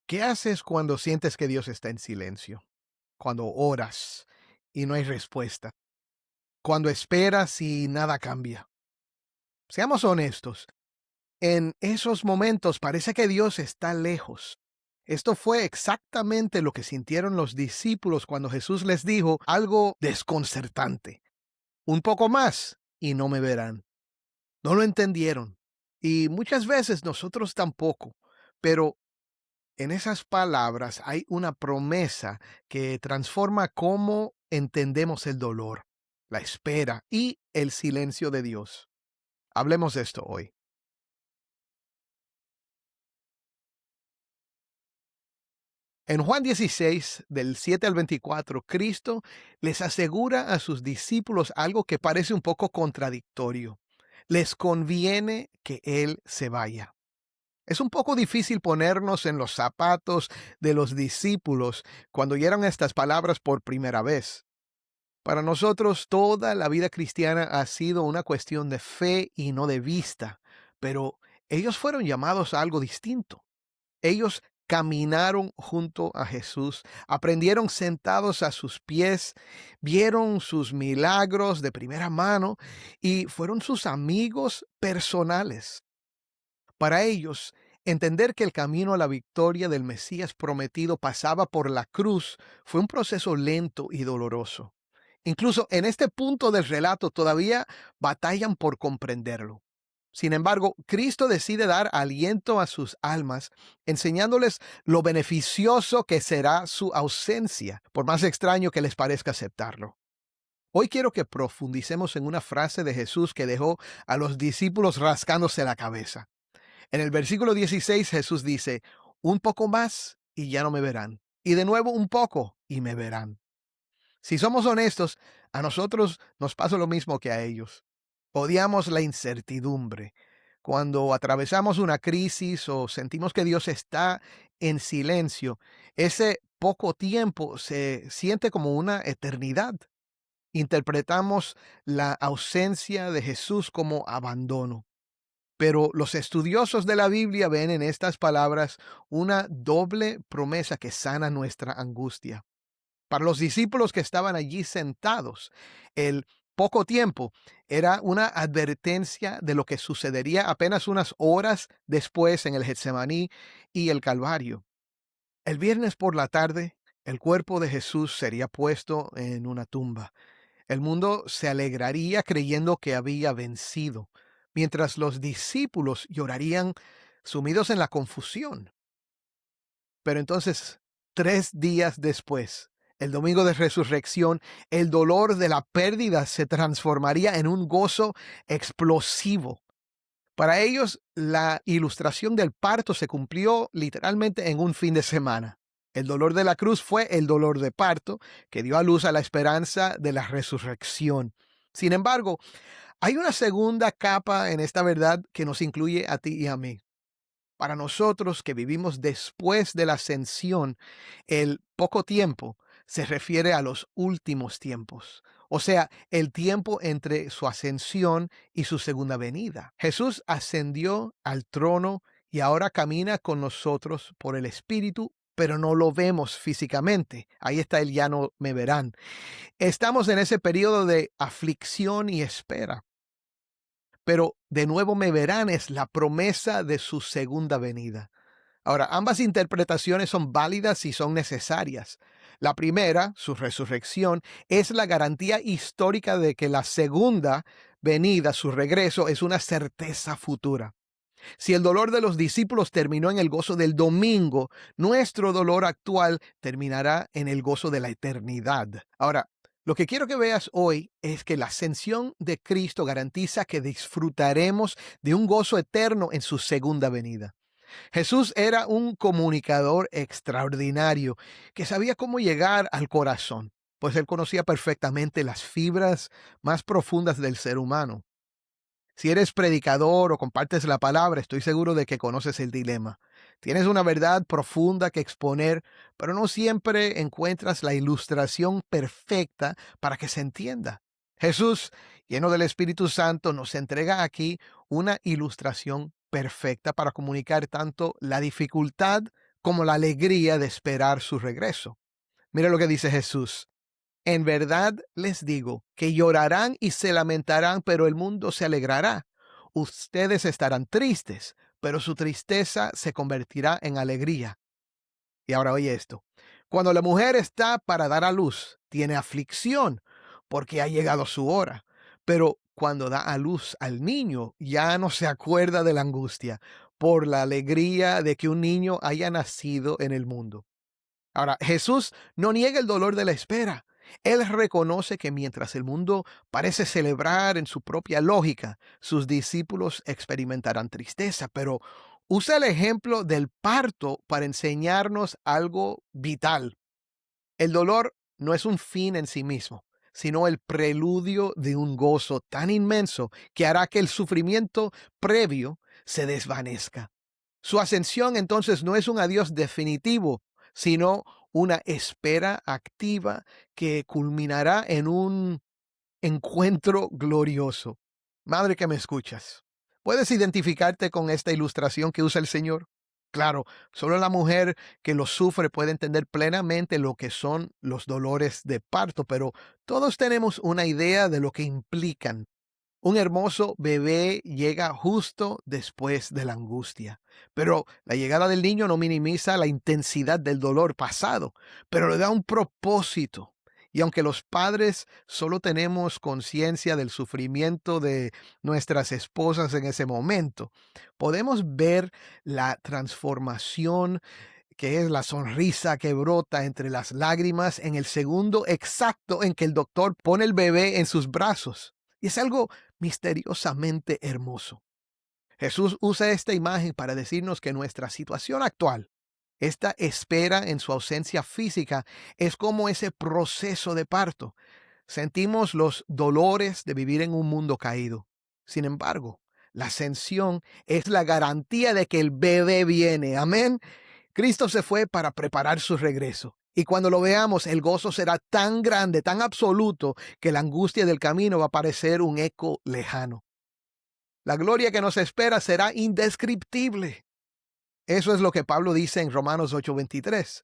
¿Qué haces cuando sientes que Dios está en silencio? Cuando oras y no hay respuesta. Cuando esperas y nada cambia. Seamos honestos, en esos momentos parece que Dios está lejos. Esto fue exactamente lo que sintieron los discípulos cuando Jesús les dijo algo desconcertante. Un poco más y no me verán. No lo entendieron. Y muchas veces nosotros tampoco. Pero en esas palabras hay una promesa que transforma cómo entendemos el dolor, la espera y el silencio de Dios. Hablemos de esto hoy. En Juan 16, del 7 al 24, Cristo les asegura a sus discípulos algo que parece un poco contradictorio. Les conviene que Él se vaya. Es un poco difícil ponernos en los zapatos de los discípulos cuando oyeron estas palabras por primera vez. Para nosotros toda la vida cristiana ha sido una cuestión de fe y no de vista, pero ellos fueron llamados a algo distinto. Ellos caminaron junto a Jesús, aprendieron sentados a sus pies, vieron sus milagros de primera mano y fueron sus amigos personales. Para ellos, entender que el camino a la victoria del Mesías prometido pasaba por la cruz fue un proceso lento y doloroso. Incluso en este punto del relato todavía batallan por comprenderlo. Sin embargo, Cristo decide dar aliento a sus almas, enseñándoles lo beneficioso que será su ausencia, por más extraño que les parezca aceptarlo. Hoy quiero que profundicemos en una frase de Jesús que dejó a los discípulos rascándose la cabeza. En el versículo 16 Jesús dice, un poco más y ya no me verán. Y de nuevo un poco y me verán. Si somos honestos, a nosotros nos pasa lo mismo que a ellos. Odiamos la incertidumbre. Cuando atravesamos una crisis o sentimos que Dios está en silencio, ese poco tiempo se siente como una eternidad. Interpretamos la ausencia de Jesús como abandono. Pero los estudiosos de la Biblia ven en estas palabras una doble promesa que sana nuestra angustia. Para los discípulos que estaban allí sentados, el poco tiempo era una advertencia de lo que sucedería apenas unas horas después en el Getsemaní y el Calvario. El viernes por la tarde, el cuerpo de Jesús sería puesto en una tumba. El mundo se alegraría creyendo que había vencido, mientras los discípulos llorarían sumidos en la confusión. Pero entonces, 3 días después, el domingo de resurrección, el dolor de la pérdida se transformaría en un gozo explosivo. Para ellos, la ilustración del parto se cumplió literalmente en un fin de semana. El dolor de la cruz fue el dolor de parto que dio a luz a la esperanza de la resurrección. Sin embargo, hay una segunda capa en esta verdad que nos incluye a ti y a mí. Para nosotros que vivimos después de la ascensión, el poco tiempo se refiere a los últimos tiempos, o sea, el tiempo entre su ascensión y su segunda venida. Jesús ascendió al trono y ahora camina con nosotros por el Espíritu, pero no lo vemos físicamente. Ahí está el ya no me verán. Estamos en ese periodo de aflicción y espera. Pero de nuevo me verán es la promesa de su segunda venida. Ahora, ambas interpretaciones son válidas y son necesarias. La primera, su resurrección, es la garantía histórica de que la segunda venida, su regreso, es una certeza futura. Si el dolor de los discípulos terminó en el gozo del domingo, nuestro dolor actual terminará en el gozo de la eternidad. Ahora, lo que quiero que veas hoy es que la ascensión de Cristo garantiza que disfrutaremos de un gozo eterno en su segunda venida. Jesús era un comunicador extraordinario que sabía cómo llegar al corazón, pues él conocía perfectamente las fibras más profundas del ser humano. Si eres predicador o compartes la palabra, estoy seguro de que conoces el dilema. Tienes una verdad profunda que exponer, pero no siempre encuentras la ilustración perfecta para que se entienda. Jesús, lleno del Espíritu Santo, nos entrega aquí una ilustración perfecta para comunicar tanto la dificultad como la alegría de esperar su regreso. Mira lo que dice Jesús. En verdad les digo que llorarán y se lamentarán, pero el mundo se alegrará. Ustedes estarán tristes, pero su tristeza se convertirá en alegría. Y ahora oye esto. Cuando la mujer está para dar a luz, tiene aflicción porque ha llegado su hora. Pero cuando da a luz al niño, ya no se acuerda de la angustia por la alegría de que un niño haya nacido en el mundo. Ahora, Jesús no niega el dolor de la espera. Él reconoce que mientras el mundo parece celebrar en su propia lógica, sus discípulos experimentarán tristeza, pero usa el ejemplo del parto para enseñarnos algo vital. El dolor no es un fin en sí mismo, sino el preludio de un gozo tan inmenso que hará que el sufrimiento previo se desvanezca. Su ascensión entonces no es un adiós definitivo, sino una espera activa que culminará en un encuentro glorioso. Madre que me escuchas, ¿puedes identificarte con esta ilustración que usa el Señor? Claro, solo la mujer que lo sufre puede entender plenamente lo que son los dolores de parto, pero todos tenemos una idea de lo que implican. Un hermoso bebé llega justo después de la angustia, pero la llegada del niño no minimiza la intensidad del dolor pasado, pero le da un propósito. Y aunque los padres solo tenemos conciencia del sufrimiento de nuestras esposas en ese momento, podemos ver la transformación que es la sonrisa que brota entre las lágrimas en el segundo exacto en que el doctor pone el bebé en sus brazos. Y es algo misteriosamente hermoso. Jesús usa esta imagen para decirnos que nuestra situación actual, esta espera en su ausencia física, es como ese proceso de parto. Sentimos los dolores de vivir en un mundo caído. Sin embargo, la ascensión es la garantía de que el bebé viene. Amén. Cristo se fue para preparar su regreso. Y cuando lo veamos, el gozo será tan grande, tan absoluto, que la angustia del camino va a parecer un eco lejano. La gloria que nos espera será indescriptible. Eso es lo que Pablo dice en Romanos 8:23.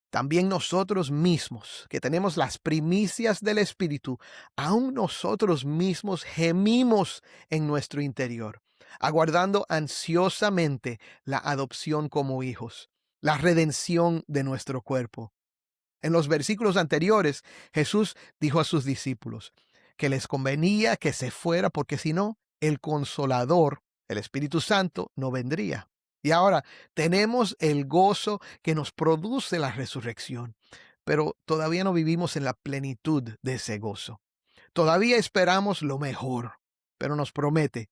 También nosotros mismos, que tenemos las primicias del Espíritu, aún nosotros mismos gemimos en nuestro interior, aguardando ansiosamente la adopción como hijos, la redención de nuestro cuerpo. En los versículos anteriores, Jesús dijo a sus discípulos que les convenía que se fuera porque si no, el Consolador, el Espíritu Santo, no vendría. Y ahora tenemos el gozo que nos produce la resurrección, pero todavía no vivimos en la plenitud de ese gozo. Todavía esperamos lo mejor, pero nos promete.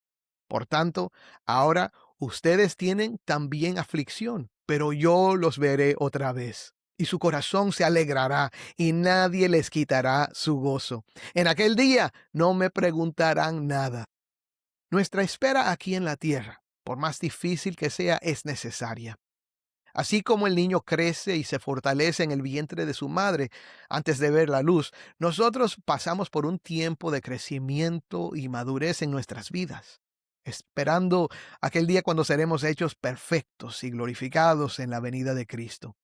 Por tanto, ahora ustedes tienen también aflicción, pero yo los veré otra vez. Y su corazón se alegrará y nadie les quitará su gozo. En aquel día no me preguntarán nada. Nuestra espera aquí en la tierra, por más difícil que sea, es necesaria. Así como el niño crece y se fortalece en el vientre de su madre antes de ver la luz, nosotros pasamos por un tiempo de crecimiento y madurez en nuestras vidas, esperando aquel día cuando seremos hechos perfectos y glorificados en la venida de Cristo.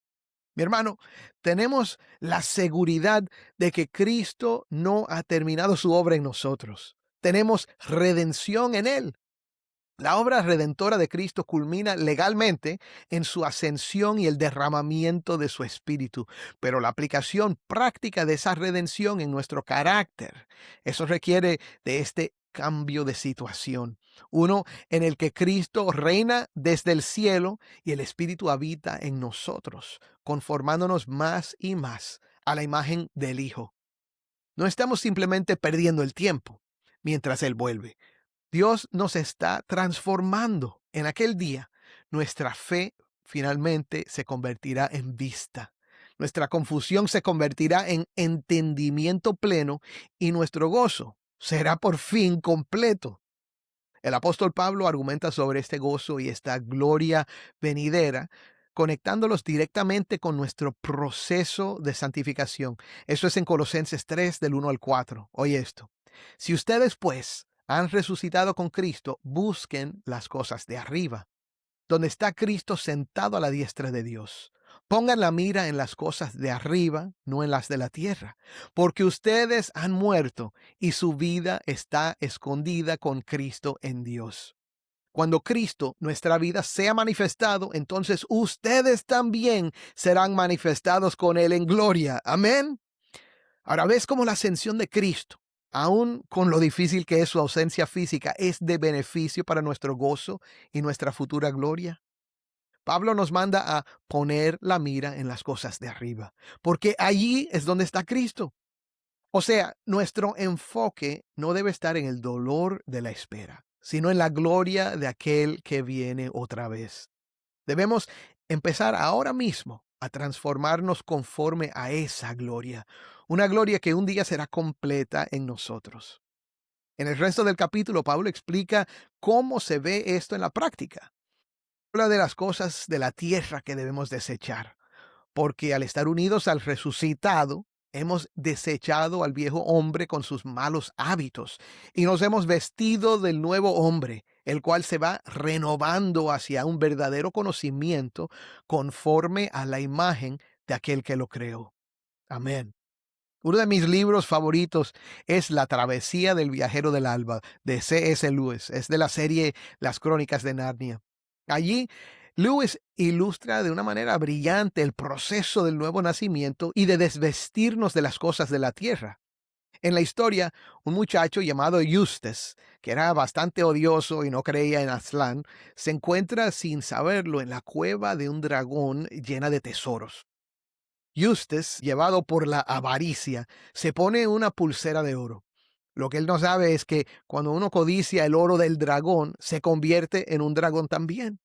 Mi hermano, tenemos la seguridad de que Cristo no ha terminado su obra en nosotros. Tenemos redención en Él. La obra redentora de Cristo culmina legalmente en su ascensión y el derramamiento de su Espíritu, pero la aplicación práctica de esa redención en nuestro carácter, eso requiere de este cambio de situación, uno en el que Cristo reina desde el cielo y el Espíritu habita en nosotros, conformándonos más y más a la imagen del Hijo. No estamos simplemente perdiendo el tiempo mientras Él vuelve. Dios nos está transformando. En aquel día, nuestra fe finalmente se convertirá en vista. Nuestra confusión se convertirá en entendimiento pleno y nuestro gozo será por fin completo. El apóstol Pablo argumenta sobre este gozo y esta gloria venidera, conectándolos directamente con nuestro proceso de santificación. Eso es en Colosenses 3, del 1 al 4. Oye esto. Si ustedes, pues, han resucitado con Cristo, busquen las cosas de arriba, donde está Cristo sentado a la diestra de Dios. Pongan la mira en las cosas de arriba, no en las de la tierra, porque ustedes han muerto y su vida está escondida con Cristo en Dios. Cuando Cristo, nuestra vida, sea manifestado, entonces ustedes también serán manifestados con Él en gloria. Amén. Ahora ves cómo la ascensión de Cristo, aun con lo difícil que es su ausencia física, es de beneficio para nuestro gozo y nuestra futura gloria. Pablo nos manda a poner la mira en las cosas de arriba, porque allí es donde está Cristo. O sea, nuestro enfoque no debe estar en el dolor de la espera, sino en la gloria de aquel que viene otra vez. Debemos empezar ahora mismo a transformarnos conforme a esa gloria, una gloria que un día será completa en nosotros. En el resto del capítulo, Pablo explica cómo se ve esto en la práctica. Habla de las cosas de la tierra que debemos desechar, porque al estar unidos al resucitado, hemos desechado al viejo hombre con sus malos hábitos y nos hemos vestido del nuevo hombre, el cual se va renovando hacia un verdadero conocimiento conforme a la imagen de aquel que lo creó. Amén. Uno de mis libros favoritos es La travesía del viajero del alba de C.S. Lewis. Es de la serie Las Crónicas de Narnia. Allí, Lewis ilustra de una manera brillante el proceso del nuevo nacimiento y de desvestirnos de las cosas de la tierra. En la historia, un muchacho llamado Eustace, que era bastante odioso y no creía en Aslan, se encuentra sin saberlo en la cueva de un dragón llena de tesoros. Eustace, llevado por la avaricia, se pone una pulsera de oro. Lo que él no sabe es que cuando uno codicia el oro del dragón, se convierte en un dragón también.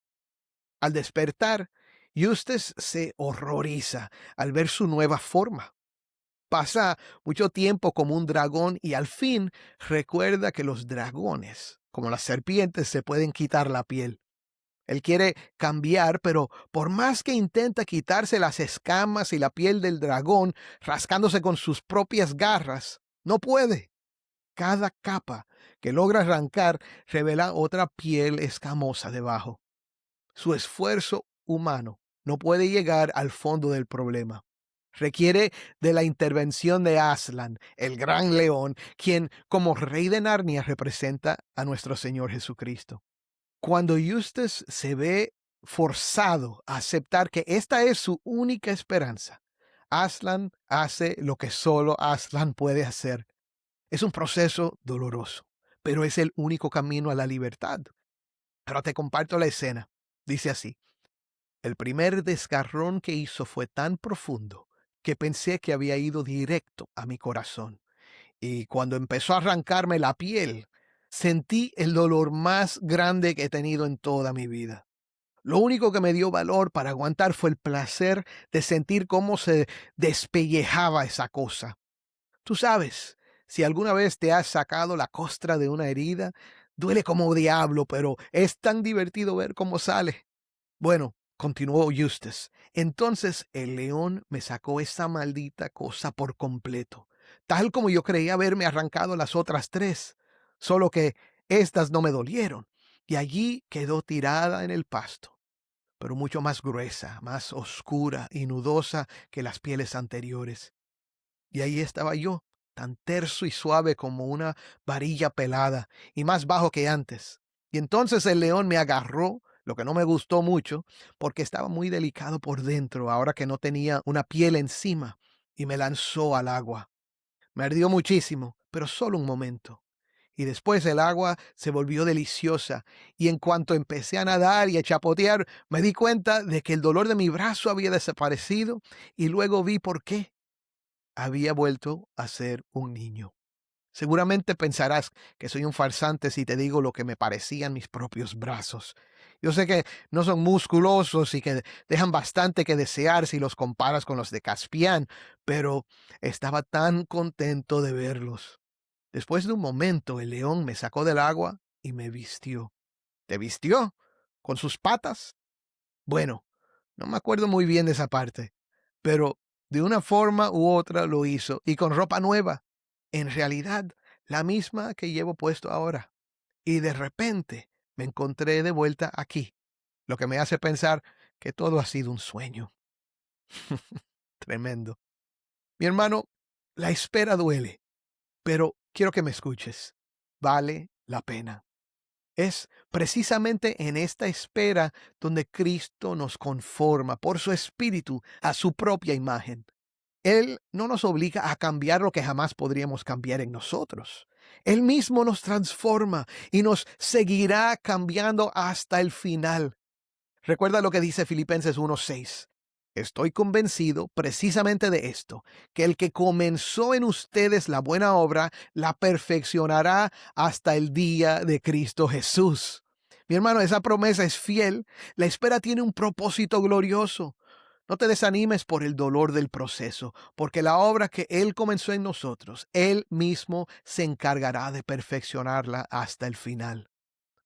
Al despertar, Eustace se horroriza al ver su nueva forma. Pasa mucho tiempo como un dragón y al fin recuerda que los dragones, como las serpientes, se pueden quitar la piel. Él quiere cambiar, pero por más que intenta quitarse las escamas y la piel del dragón, rascándose con sus propias garras, no puede. Cada capa que logra arrancar revela otra piel escamosa debajo. Su esfuerzo humano no puede llegar al fondo del problema. Requiere de la intervención de Aslan, el gran león, quien como rey de Narnia representa a nuestro Señor Jesucristo. Cuando Eustace se ve forzado a aceptar que esta es su única esperanza, Aslan hace lo que solo Aslan puede hacer. Es un proceso doloroso, pero es el único camino a la libertad. Ahora te comparto la escena. Dice así: el primer desgarrón que hizo fue tan profundo que pensé que había ido directo a mi corazón. Y cuando empezó a arrancarme la piel, sentí el dolor más grande que he tenido en toda mi vida. Lo único que me dio valor para aguantar fue el placer de sentir cómo se despellejaba esa cosa. Tú sabes, si alguna vez te has sacado la costra de una herida, duele como diablo, pero es tan divertido ver cómo sale. Bueno, continuó Eustace, entonces el león me sacó esa maldita cosa por completo, tal como yo creía haberme arrancado las otras tres, solo que éstas no me dolieron, y allí quedó tirada en el pasto, pero mucho más gruesa, más oscura y nudosa que las pieles anteriores. Y ahí estaba yo, tan terso y suave como una varilla pelada, y más bajo que antes. Y entonces el león me agarró, lo que no me gustó mucho, porque estaba muy delicado por dentro, ahora que no tenía una piel encima, y me lanzó al agua. Me ardió muchísimo, pero solo un momento. Y después el agua se volvió deliciosa, y en cuanto empecé a nadar y a chapotear, me di cuenta de que el dolor de mi brazo había desaparecido, y luego vi por qué. Había vuelto a ser un niño. Seguramente pensarás que soy un farsante si te digo lo que me parecían mis propios brazos. Yo sé que no son musculosos y que dejan bastante que desear si los comparas con los de Caspián, pero estaba tan contento de verlos. Después de un momento, el león me sacó del agua y me vistió. ¿Te vistió? ¿Con sus patas? Bueno, no me acuerdo muy bien de esa parte, pero de una forma u otra lo hizo y con ropa nueva, en realidad la misma que llevo puesto ahora. Y de repente me encontré de vuelta aquí, lo que me hace pensar que todo ha sido un sueño. Tremendo. Mi hermano, la espera duele, pero quiero que me escuches. Vale la pena. Es precisamente en esta espera donde Cristo nos conforma por su Espíritu a su propia imagen. Él no nos obliga a cambiar lo que jamás podríamos cambiar en nosotros. Él mismo nos transforma y nos seguirá cambiando hasta el final. Recuerda lo que dice Filipenses 1:6. Estoy convencido precisamente de esto, que el que comenzó en ustedes la buena obra, la perfeccionará hasta el día de Cristo Jesús. Mi hermano, esa promesa es fiel. La espera tiene un propósito glorioso. No te desanimes por el dolor del proceso, porque la obra que Él comenzó en nosotros, Él mismo se encargará de perfeccionarla hasta el final.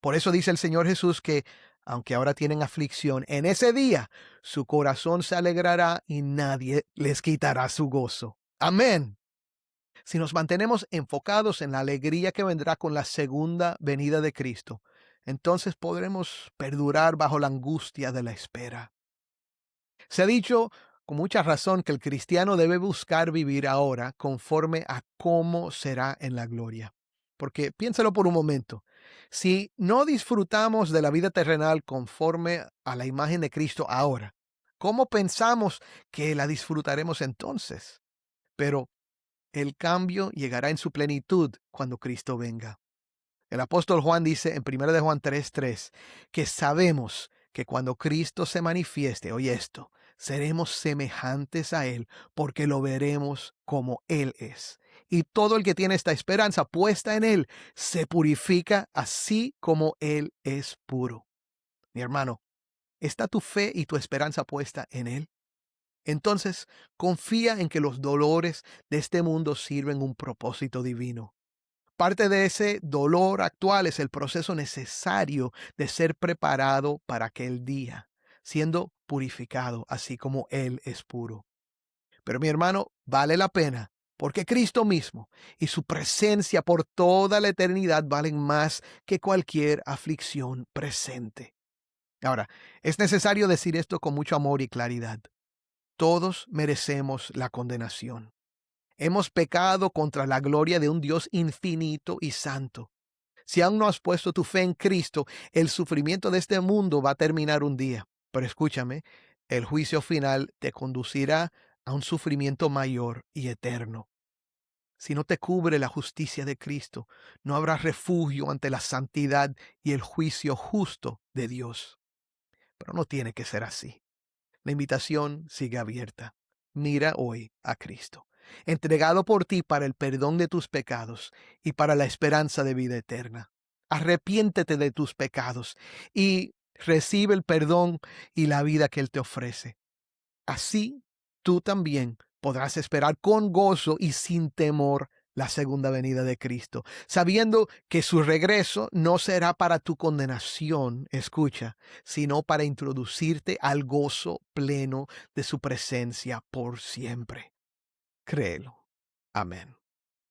Por eso dice el Señor Jesús que, aunque ahora tienen aflicción, en ese día su corazón se alegrará y nadie les quitará su gozo. Amén. Si nos mantenemos enfocados en la alegría que vendrá con la segunda venida de Cristo, entonces podremos perdurar bajo la angustia de la espera. Se ha dicho con mucha razón que el cristiano debe buscar vivir ahora conforme a cómo será en la gloria. Porque piénsalo por un momento. Si no disfrutamos de la vida terrenal conforme a la imagen de Cristo ahora, ¿cómo pensamos que la disfrutaremos entonces? Pero el cambio llegará en su plenitud cuando Cristo venga. El apóstol Juan dice en 1 de Juan 3:3 que sabemos que cuando Cristo se manifieste, oye esto, seremos semejantes a Él porque lo veremos como Él es. Y todo el que tiene esta esperanza puesta en Él se purifica así como Él es puro. Mi hermano, ¿está tu fe y tu esperanza puesta en Él? Entonces, confía en que los dolores de este mundo sirven un propósito divino. Parte de ese dolor actual es el proceso necesario de ser preparado para aquel día, siendo purificado así como Él es puro. Pero mi hermano, vale la pena, porque Cristo mismo y su presencia por toda la eternidad valen más que cualquier aflicción presente. Ahora, es necesario decir esto con mucho amor y claridad. Todos merecemos la condenación. Hemos pecado contra la gloria de un Dios infinito y santo. Si aún no has puesto tu fe en Cristo, el sufrimiento de este mundo va a terminar un día. Pero escúchame, el juicio final te conducirá a un sufrimiento mayor y eterno. Si no te cubre la justicia de Cristo, no habrá refugio ante la santidad y el juicio justo de Dios. Pero no tiene que ser así. La invitación sigue abierta. Mira hoy a Cristo, entregado por ti para el perdón de tus pecados y para la esperanza de vida eterna. Arrepiéntete de tus pecados y recibe el perdón y la vida que Él te ofrece. Así tú también podrás esperar con gozo y sin temor la segunda venida de Cristo, sabiendo que su regreso no será para tu condenación, escucha, sino para introducirte al gozo pleno de su presencia por siempre. Créelo. Amén.